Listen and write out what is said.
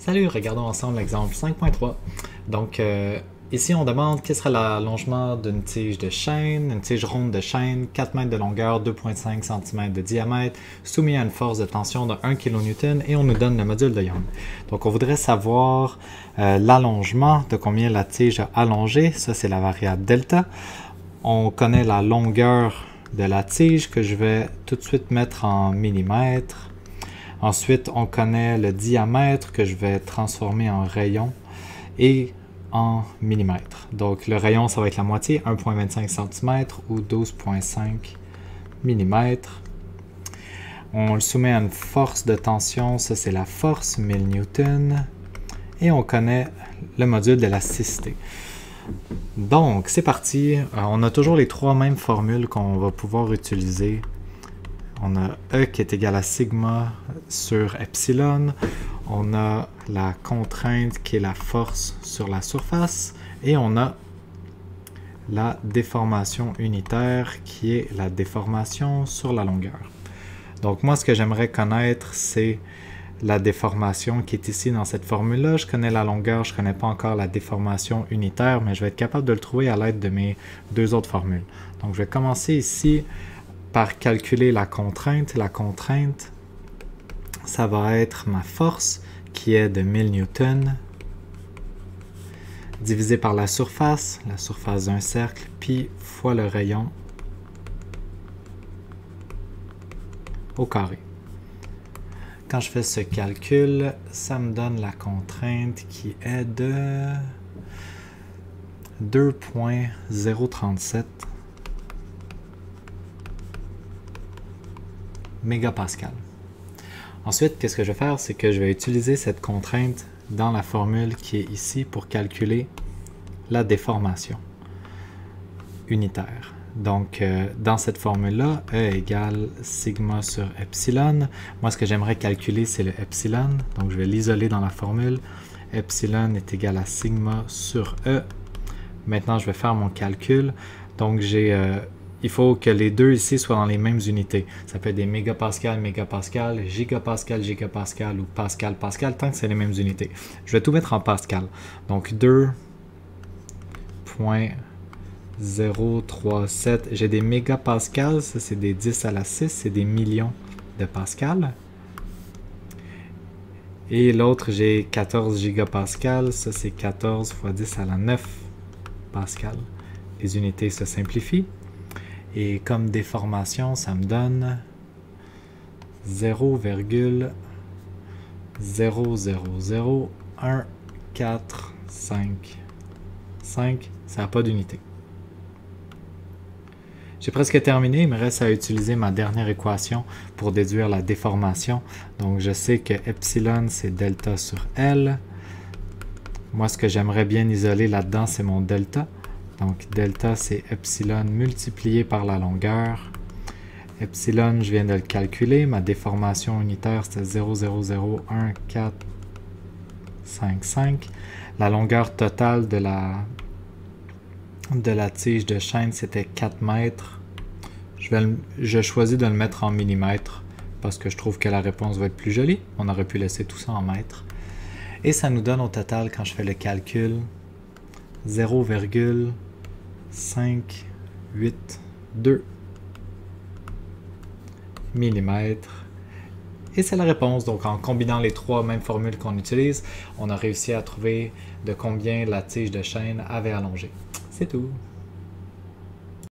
Salut, regardons ensemble l'exemple 5.3. Donc, ici, on demande quel serait l'allongement d'une tige de chêne, une tige ronde de chêne, 4 mètres de longueur, 2,5 cm de diamètre, soumis à une force de tension de 1 kN et on nous donne le module de Young. Donc, on voudrait savoir l'allongement, de combien la tige a allongé. Ça, c'est la variable delta. On connaît la longueur de la tige que je vais tout de suite mettre en millimètres. Ensuite, on connaît le diamètre que je vais transformer en rayon et en millimètres. Donc, le rayon, ça va être la moitié, 1,25 cm ou 12,5 mm. On le soumet à une force de tension, ça c'est la force, 1000 Newton. Et on connaît le module d'élasticité. Donc, c'est parti. On a toujours les trois mêmes formules qu'on va pouvoir utiliser. On a E qui est égal à sigma sur epsilon. On a la contrainte qui est la force sur la surface. Et on a la déformation unitaire qui est la déformation sur la longueur. Donc moi, ce que j'aimerais connaître, c'est la déformation qui est ici dans cette formule-là. Je connais la longueur, je ne connais pas encore la déformation unitaire, mais je vais être capable de le trouver à l'aide de mes deux autres formules. Donc je vais commencer ici par calculer la contrainte. La contrainte, ça va être ma force qui est de 1000 Newton divisé par la surface d'un cercle, pi fois le rayon au carré. Quand je fais ce calcul, ça me donne la contrainte qui est de 2,037 mégapascal. Ensuite, qu'est-ce que je vais faire? C'est que je vais utiliser cette contrainte dans la formule qui est ici pour calculer la déformation unitaire. Donc, dans cette formule-là, E égale sigma sur epsilon. Moi, ce que j'aimerais calculer, c'est le epsilon. Donc, je vais l'isoler dans la formule. Epsilon est égal à sigma sur E. Maintenant, je vais faire mon calcul. Donc, il faut que les deux ici soient dans les mêmes unités. Ça peut être des mégapascal, mégapascal, gigapascal, gigapascal ou pascal, pascal, tant que c'est les mêmes unités. Je vais tout mettre en pascal. Donc 2,037. J'ai des mégapascals, ça c'est des 10 à la 6, c'est des millions de pascal. Et l'autre, j'ai 14 gigapascal, ça c'est 14 fois 10 à la 9 pascal. Les unités se simplifient. Et comme déformation, ça me donne 0,000145. Ça n'a pas d'unité. J'ai presque terminé, il me reste à utiliser ma dernière équation pour déduire la déformation. Donc je sais que epsilon c'est delta sur L. Moi ce que j'aimerais bien isoler là-dedans c'est mon delta. Donc delta c'est epsilon multiplié par la longueur. Epsilon, je viens de le calculer. Ma déformation unitaire c'était 0,001,455. La longueur totale de la tige de chêne c'était 4 mètres. Je choisis de le mettre en millimètres parce que je trouve que la réponse va être plus jolie. On aurait pu laisser tout ça en mètres. Et ça nous donne au total, quand je fais le calcul, 0,582 mm. Et c'est la réponse. Donc en combinant les trois mêmes formules qu'on utilise, on a réussi à trouver de combien la tige de chêne avait allongé. C'est tout.